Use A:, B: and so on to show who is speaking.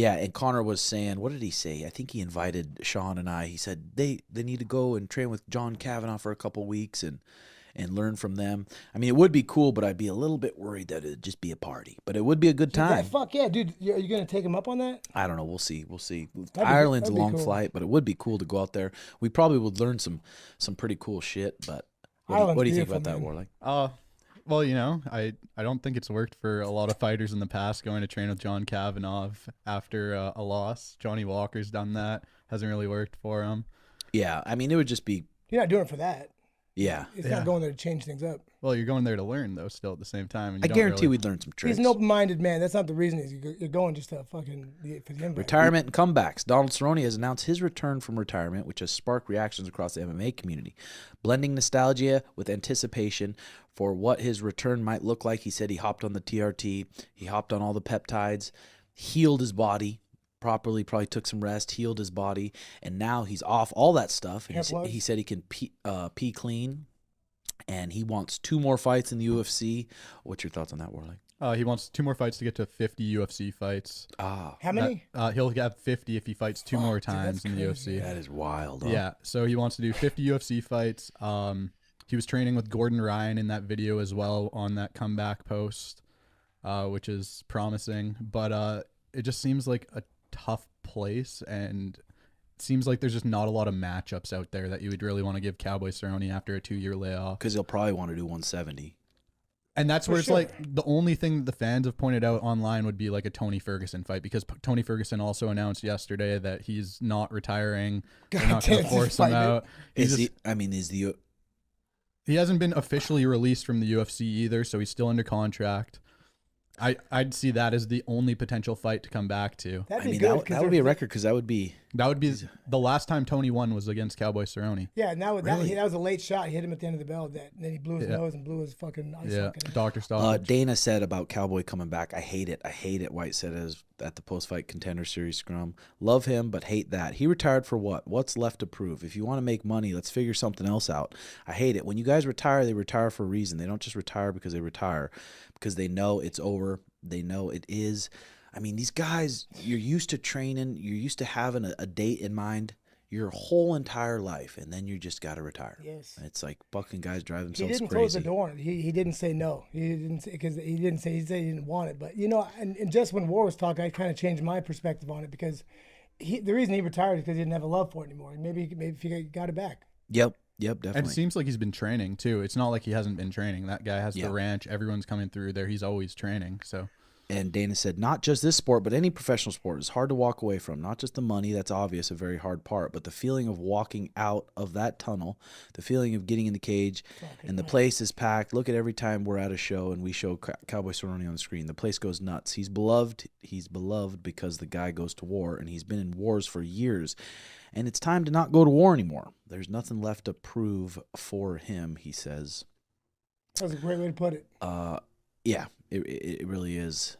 A: Yeah, and Connor was saying, what did he say? I think he invited Sean and I. He said they need to go and train with John Kavanagh for a couple weeks and learn from them. I mean, it would be cool, but I'd be a little bit worried that it'd just be a party. But it would be a good time.
B: Yeah, fuck yeah, dude. Are you going to take him up on that?
A: I don't know. We'll see. Ireland's
B: that'd
A: a
B: be
A: long
B: cool.
A: flight, but it would be cool to go out there. We probably would learn some pretty cool shit. But what do you think about that, Warlike?
C: Well, you know, I don't think it's worked for a lot of fighters in the past going to train with John Kavanagh after a loss. Johnny Walker's done that. Hasn't really worked for him.
A: Yeah, I mean, it would just be.
B: You're not doing it for that.
A: Yeah.
B: It's not going there to change things up.
C: Well, you're going there to learn, though, still at the same time. And
A: I guarantee we'd learn some tricks.
B: He's an open-minded man. That's not the reason. You're going just to for the invite.
A: Retirement and comebacks. Donald Cerrone has announced his return from retirement, which has sparked reactions across the MMA community. Blending nostalgia with anticipation for what his return might look like, he said he hopped on the TRT, he hopped on all the peptides, healed his body properly, probably took some rest, healed his body, and now he's off all that stuff. And he said he can pee clean, and he wants 2 more fights in the UFC. What's your thoughts on that, Warlike?
C: He wants 2 more fights to get to 50 UFC fights.
B: How many?
C: He'll have 50 if he fights 2 more times in the UFC.
A: That is wild. Huh?
C: Yeah, so he wants to do 50 UFC fights. He was training with Gordon Ryan in that video as well on that comeback post, which is promising. But it just seems like a tough place, and it seems like there's just not a lot of matchups out there that you would really want to give Cowboy Cerrone after a 2-year layoff.
A: Because he'll probably want to do 170.
C: And that's where it's like the only thing that the fans have pointed out online would be like a Tony Ferguson fight, because Tony Ferguson also announced yesterday that he's not retiring. They're not going to force him out. He hasn't been officially released from the UFC either, so he's still under contract. I'd see that as the only potential fight to come back to.
A: That would be a record, because that would be
C: the last time Tony won was against Cowboy Cerrone.
B: Yeah, and that was a late shot. He hit him at the end of the bell, and then he blew his nose and blew his fucking eye socket.
C: Dr. Stoppage.
A: Dana said about Cowboy coming back, I hate it. White said at the post-fight Contender Series scrum. Love him, but hate that. He retired for what? What's left to prove? If you want to make money, let's figure something else out. I hate it. When you guys retire, they retire for a reason. They don't just retire because they retire, because they know it's over. They know it is. I mean, these guys, you're used to training. You're used to having a date in mind your whole entire life, and then you just got to retire.
B: Yes.
A: It's like fucking guys drive themselves crazy.
B: He didn't close the door. He didn't say no. He didn't say, because he said he didn't want it. But, you know, and just when War was talking, I kind of changed my perspective on it, because the reason he retired is because he didn't have a love for it anymore. Maybe if he got it back.
A: Yep, definitely.
C: And it seems like he's been training, too. It's not like he hasn't been training. That guy has the ranch. Everyone's coming through there. He's always training, so...
A: And Dana said, not just this sport, but any professional sport is hard to walk away from. Not just the money, that's obvious, a very hard part, but the feeling of walking out of that tunnel, the feeling of getting in the cage, and the place is packed. Look at every time we're at a show and we show Cowboy Cerrone on the screen. The place goes nuts. He's beloved. He's beloved because the guy goes to war, and he's been in wars for years. And it's time to not go to war anymore. There's nothing left to prove for him, he says.
B: That was a great way to put it.
A: Yeah, it really is.